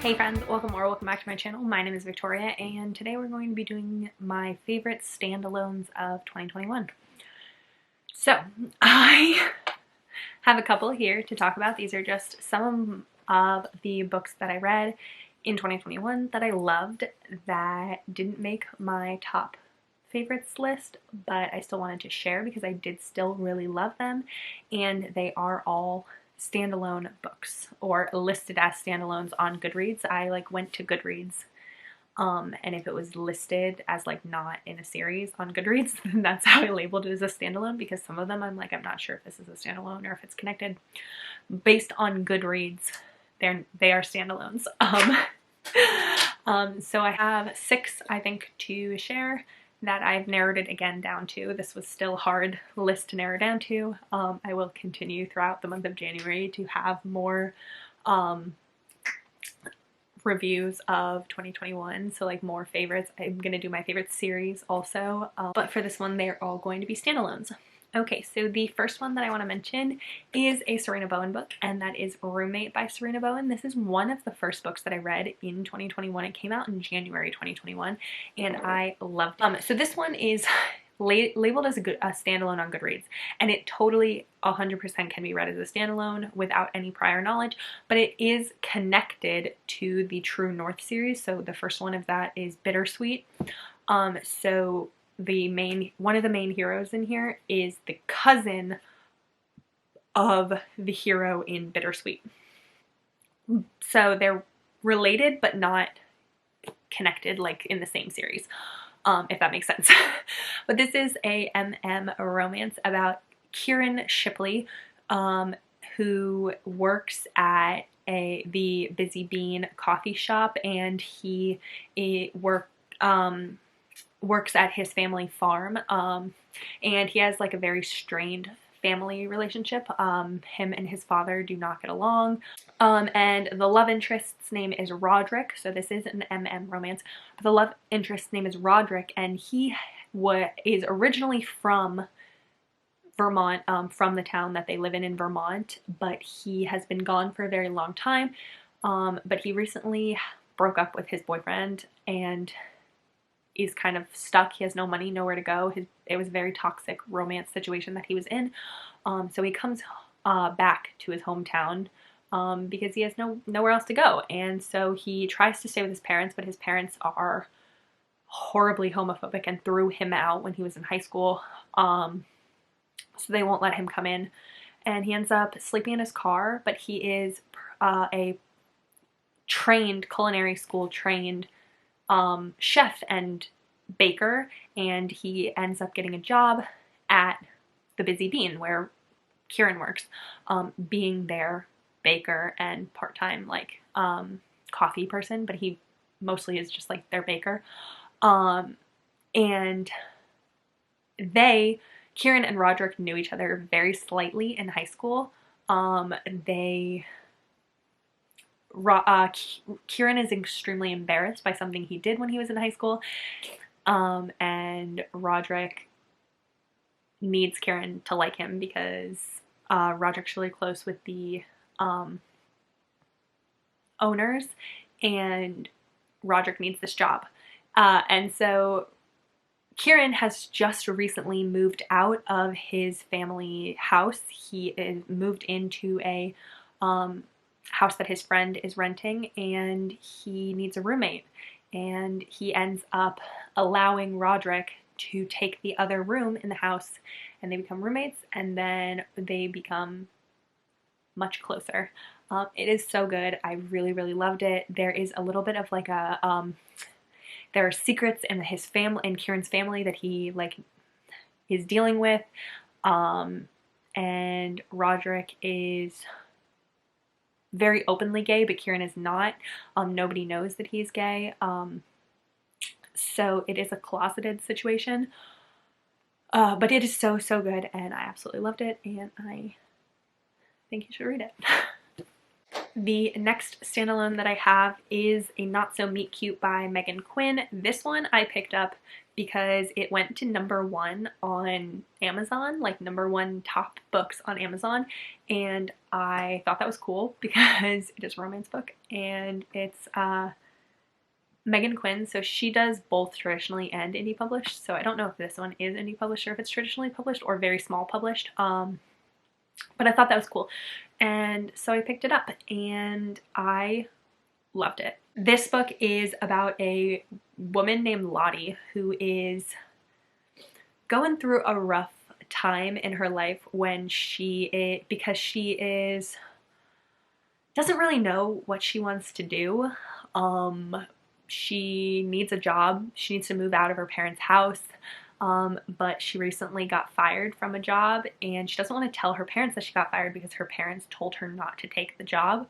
Hey friends, welcome back to my channel. My name is Victoria and today we're going to be doing my favorite standalones of 2021. So I have a couple here to talk about. These are just some of the books that I read in 2021 that I loved that didn't make my top favorites list, but I still wanted to share because I did still really love them, and they are all standalone books or listed as standalones on Goodreads. I went to Goodreads and if it was listed as not in a series on Goodreads, then that's how I labeled it as a standalone, because some of them I'm not sure if this is a standalone or if it's connected. Based on Goodreads, they are standalones. So I have 6, I think, to share that I've narrowed it again down to. This was still a hard list to narrow down to. I will continue throughout the month of January to have more reviews of 2021, so more favorites. I'm gonna do my favorite series also, but for this one they're all going to be standalones. Okay, so the first one that I want to mention is a Serena Bowen book, and that is Roommate by Serena Bowen. This is one of the first books that I read in 2021. It came out in January 2021, and I loved it. So this one is labeled as a standalone on Goodreads, and it totally 100% can be read as a standalone without any prior knowledge, but it is connected to the True North series. So the first one of that is Bittersweet. So one of the main heroes in here is the cousin of the hero in Bittersweet. So they're related but not connected in the same series, if that makes sense. But this is a romance about Kieran Shipley, who works at the Busy Bean coffee shop, and he works at his family farm, and he has a very strained family relationship. Him and his father do not get along, and the love interest's name is Roderick. So this is an romance, but the love interest's name is Roderick, and he is originally from Vermont, from the town that they live in Vermont, but he has been gone for a very long time. But he recently broke up with his boyfriend and is kind of stuck. He has no money, nowhere to go. It was a very toxic romance situation that he was in. So he comes back to his hometown because he has nowhere else to go. And so he tries to stay with his parents, but his parents are horribly homophobic and threw him out when he was in high school. So they won't let him come in. And he ends up sleeping in his car, but he is a culinary school trained chef and baker, and he ends up getting a job at the Busy Bean where Kieran works, being their baker and part-time coffee person, but he mostly is just their baker. And Kieran and Roderick knew each other very slightly in high school. Kieran is extremely embarrassed by something he did when he was in high school, and Roderick needs Kieran to like him because Roderick's really close with the owners, and Roderick needs this job. And so Kieran has just recently moved out of his family house. He is moved into a house that his friend is renting, and he needs a roommate, and he ends up allowing Roderick to take the other room in the house, and they become roommates, and then they become much closer. It is so good. I really, really loved it. There is a little bit of there are secrets in Kieran's family that he is dealing with, and Roderick is very openly gay, but Kieran is not. Nobody knows that he's gay. So it is a closeted situation. But it is so, so good, and I absolutely loved it, and I think you should read it. The next standalone that I have is a Not So Meet Cute by Megan Quinn. This one I picked up because it went to #1 on Amazon, like #1 top books on Amazon, and I thought that was cool because it is a romance book, and it's Megan Quinn, so she does both traditionally and indie published, so I don't know if this one is indie published or if it's traditionally published or very small published, but I thought that was cool, and so I picked it up, and I loved it. This book is about a woman named Lottie who is going through a rough time in her life when because she doesn't really know what she wants to do. She needs a job. She needs to move out of her parents' house. But she recently got fired from a job, and she doesn't want to tell her parents that she got fired because her parents told her not to take the job.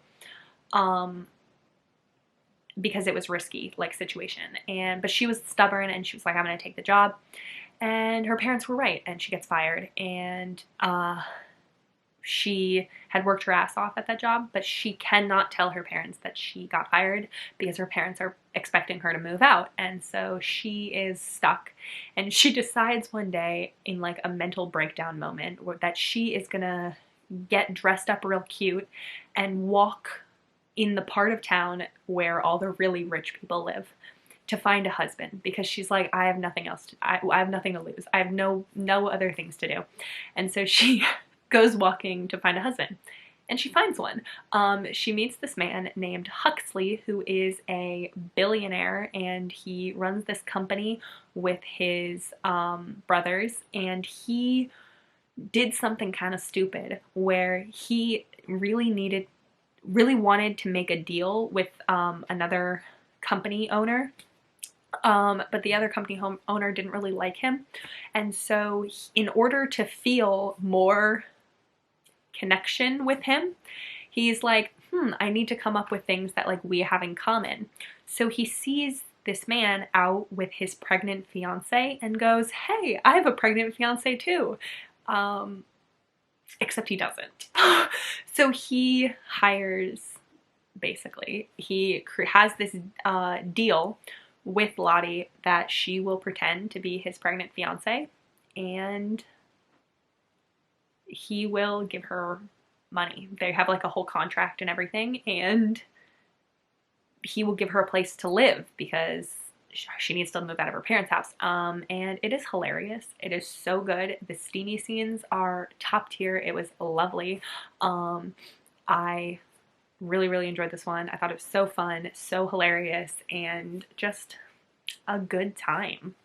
Because it was risky, like, situation. But she was stubborn, and she was like, I'm gonna take the job. And her parents were right, and she gets fired. And she had worked her ass off at that job, but she cannot tell her parents that she got fired because her parents are expecting her to move out. And so she is stuck, and she decides one day in like a mental breakdown moment that she is gonna get dressed up real cute and walk in the part of town where all the really rich people live to find a husband, because she's like, I have nothing else I have nothing to lose. I have no other things to do. And so she goes walking to find a husband, and she finds one. She meets this man named Huxley, who is a billionaire, and he runs this company with his brothers, and he did something kind of stupid where he really wanted to make a deal with another company owner, but the other company owner didn't really like him, and so in order to feel more connection with him, he's like, I need to come up with things that like we have in common. So he sees this man out with his pregnant fiance and goes, hey, I have a pregnant fiance too. Except he doesn't. So he hires, basically, he has this deal with Lottie that she will pretend to be his pregnant fiance, and he will give her money. They have like a whole contract and everything, and he will give her a place to live because she needs to move out of her parents' house. And it is hilarious. It is so good. The steamy scenes are top tier. It was lovely. I really enjoyed this one. I thought it was so fun, so hilarious, and just a good time.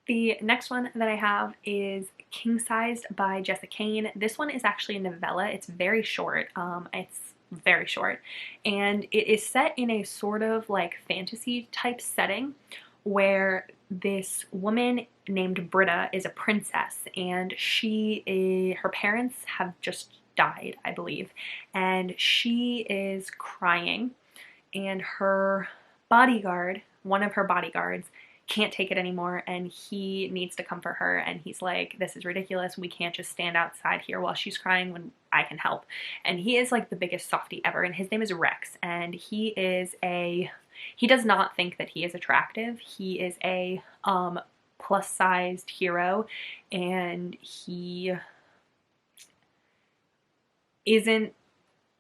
The next one that I have is Kingsized by Jessica Kane. This one is actually a novella. It's very short. It's very short, and it is set in a sort of like fantasy type setting where this woman named Britta is a princess, and her parents have just died, I believe, and she is crying, and her bodyguard, one of her bodyguards, can't take it anymore, and he needs to comfort her, and he's like, this is ridiculous, we can't just stand outside here while she's crying when I can help. And he is like the biggest softie ever, and his name is Rex, and he does not think that he is attractive. He is a plus-sized hero, and he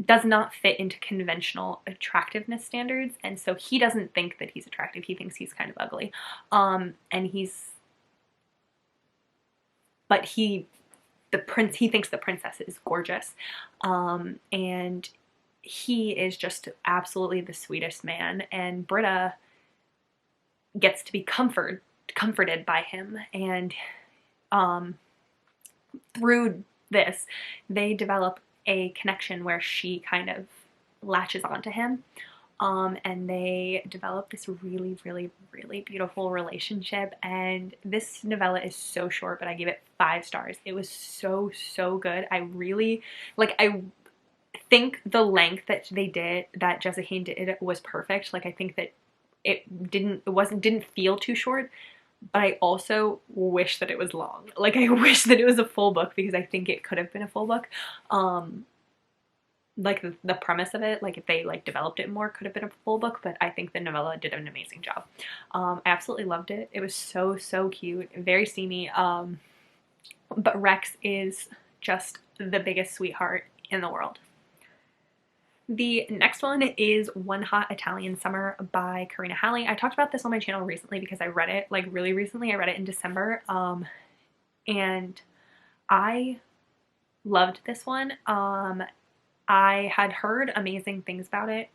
does not fit into conventional attractiveness standards, and so he doesn't think that he's attractive. He thinks he's kind of ugly, but he thinks the princess is gorgeous, and he is just absolutely the sweetest man, and Britta gets to be comforted by him, and through this they develop a connection where she kind of latches onto him, and they develop this really beautiful relationship. And this novella is so short, but I gave it 5 stars. It was so good. I think the length that Jessica Kane did was perfect. Like, I think that it didn't feel too short, but I also wish that it was long. Like, I wish that it was a full book because I think it could have been a full book. like the premise of it, like if they like developed it more, could have been a full book, but I think the novella did an amazing job. I absolutely loved it. It was so, so cute, very steamy. But Rex is just the biggest sweetheart in the world. The next one is One Hot Italian Summer by Karina Halley. I talked about this on my channel recently because I read it like really recently. I read it in December, and I loved this one. I had heard amazing things about it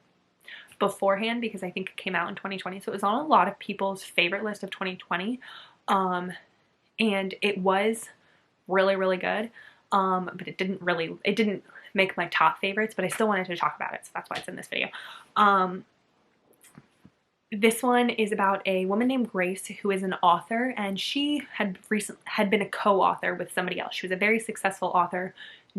beforehand because I think it came out in 2020, so it was on a lot of people's favorite list of 2020, and it was really, really good, but it didn't make my top favorites, but I still wanted to talk about it, so that's why it's in this video. This one is about a woman named Grace who is an author, and she had been a co-author with somebody else. She was a very successful author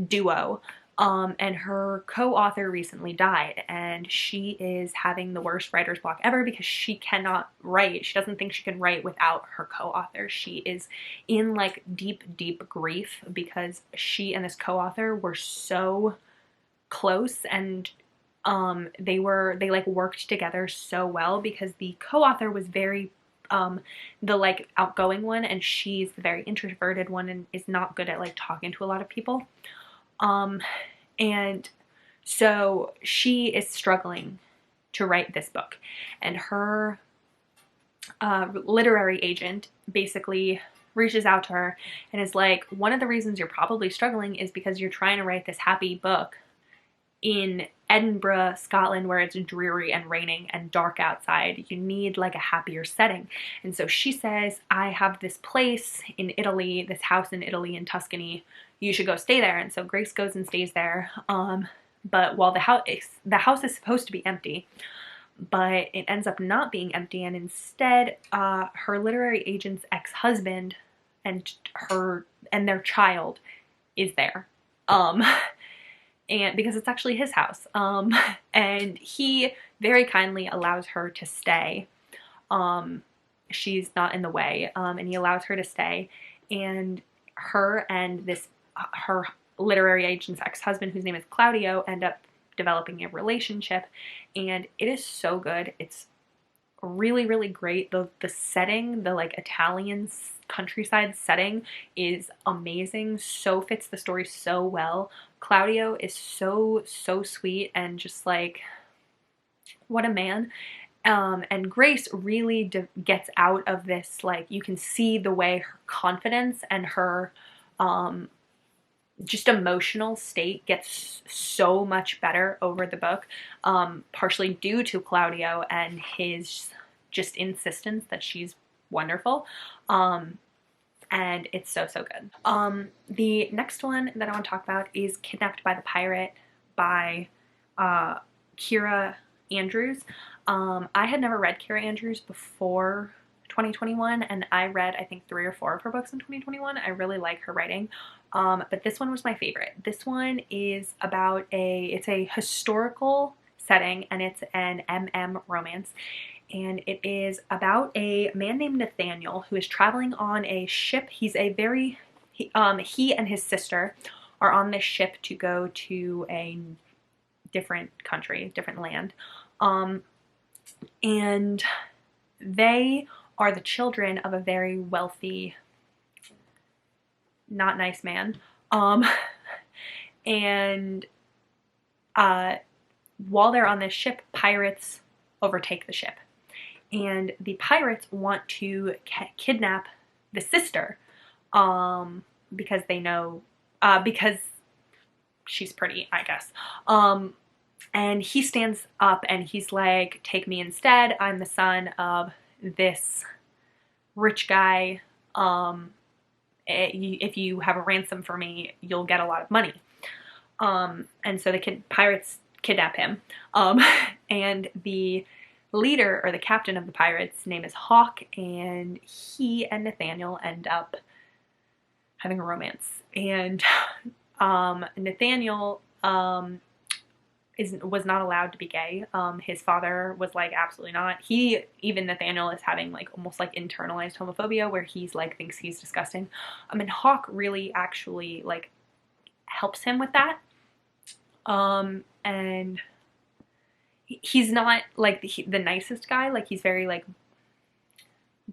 duo, and her co-author recently died, and she is having the worst writer's block ever because she cannot write. She doesn't think she can write without her co-author. She is in like deep, deep grief because she and this co-author were so close, and they like worked together so well because the co-author was very the like outgoing one, and she's the very introverted one and is not good at like talking to a lot of people. And so she is struggling to write this book, and her literary agent basically reaches out to her and is like, one of the reasons you're probably struggling is because you're trying to write this happy book in Edinburgh, Scotland, where it's dreary and raining and dark outside. You need like a happier setting. And so she says, I have this place in Italy, this house in Italy in Tuscany. You should go stay there. And so Grace goes and stays there. But while the house is supposed to be empty, but it ends up not being empty, and instead her literary agent's ex-husband and their child is there. And because it's actually his house. And he very kindly allows her to stay. She's not in the way, and he allows her to stay. And her and her literary agent's ex-husband, whose name is Claudio, end up developing a relationship, and it is so good. It's really, really great. The setting, the like Italian countryside setting is amazing. So fits the story so well. Claudio is so sweet and just like, what a man. And Grace really gets out of this, like, you can see the way her confidence and her just emotional state gets so much better over the book, partially due to Claudio and his just insistence that she's wonderful. And it's so good. The next one that I want to talk about is Kidnapped by the Pirate by Kira Andrews. I had never read Kira Andrews before 2021, and I read I think 3 or 4 of her books in 2021. I really like her writing, but this one was my favorite. This one is about it's a historical setting, and it's an romance, and it is about a man named Nathaniel who is traveling on a ship. He and his sister are on this ship to go to a different country, different land, and they are the children of a very wealthy, not nice man. And while they're on this ship, pirates overtake the ship. And the pirates want to kidnap the sister because they know, because she's pretty, I guess. And he stands up and he's like, take me instead. I'm the son of this rich guy. If you have a ransom for me, you'll get a lot of money. And so the pirates kidnap him. And the leader, or the captain of the pirates' name is Hawk, and he and Nathaniel end up having a romance. And Nathaniel was not allowed to be gay. His father was like, absolutely not. Nathaniel is having like almost like internalized homophobia, where he's like thinks he's disgusting. And Hawk really actually like helps him with that. And he's not like the nicest guy. Like, he's very like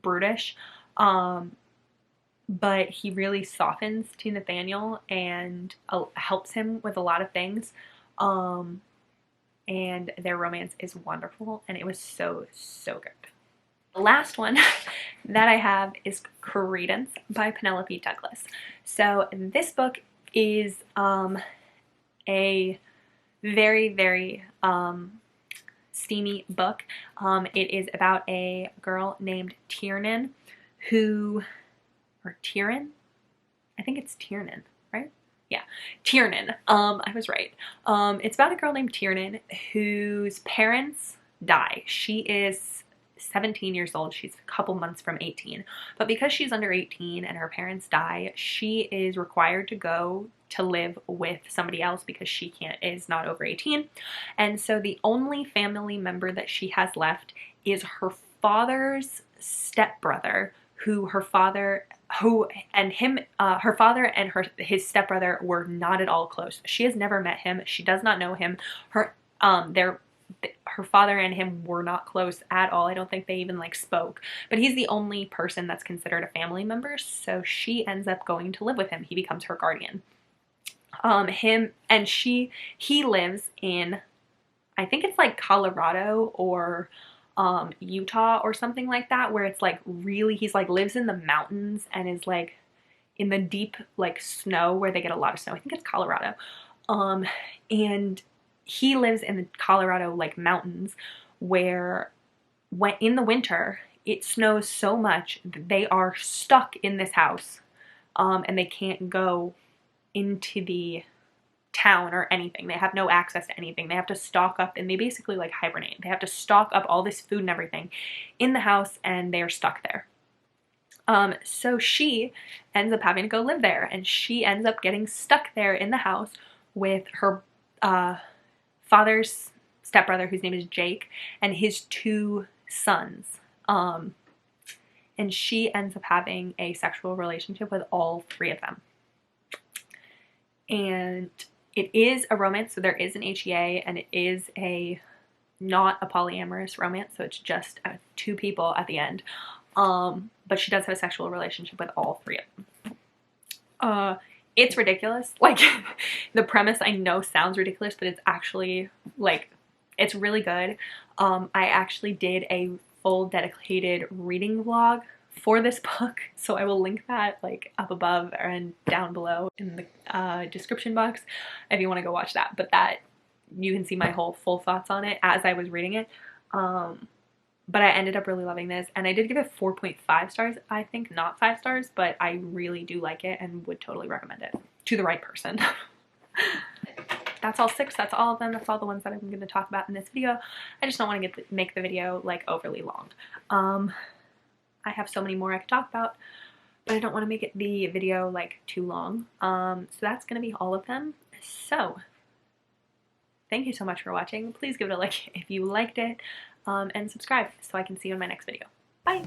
brutish, but he really softens to Nathaniel and helps him with a lot of things. And their romance is wonderful, and it was so good. The last one that I have is Credence by Penelope Douglas. So this book is a very steamy book. It is about a girl named Tiernan Tieran? I think it's Tiernan, right? Yeah, Tiernan. I was right. It's about a girl named Tiernan whose parents die. She is 17 years old. She's a couple months from 18. But because she's under 18 and her parents die, she is required to go to live with somebody else because she is not over 18. And so the only family member that she has left is her father's stepbrother, her father and his stepbrother were not at all close. She has never met him. She does not know him. Her father and him were not close at all. I don't think they even like spoke, but he's the only person that's considered a family member. So she ends up going to live with him. He becomes her guardian. He lives in, I think it's like Colorado or Utah or something like that, where it's like really, he's like lives in the mountains and is like in the deep like snow where they get a lot of snow. I think it's Colorado. And he lives in the Colorado like mountains where when in the winter it snows so much that they are stuck in this house, and they can't go into the town or anything. They have no access to anything. They have to stock up, and they basically like hibernate. They have to stock up all this food and everything in the house, and they're stuck there. So she ends up having to go live there, and she ends up getting stuck there in the house with her father's stepbrother, whose name is Jake, and his 2 sons. And she ends up having a sexual relationship with all 3 of them. And it is a romance, so there is an HEA, and it is not a polyamorous romance, so it's just 2 people at the end. But she does have a sexual relationship with all 3 of them. It's ridiculous. Like, the premise I know sounds ridiculous, but it's actually, like, it's really good. I actually did a full dedicated reading vlog for this book, so I will link that like up above and down below in the description box if you want to go watch that. But that, you can see my whole full thoughts on it as I was reading it. But I ended up really loving this, and I did give it 4.5 stars. I think not 5 stars, but I really do like it and would totally recommend it to the right person. That's all 6. That's all of them. That's all the ones that I'm going to talk about in this video. I just don't want to make the video like overly long. I have so many more I could talk about, but I don't want to make the video like too long. So that's going to be all of them. So thank you so much for watching. Please give it a like if you liked it, and subscribe so I can see you in my next video. Bye!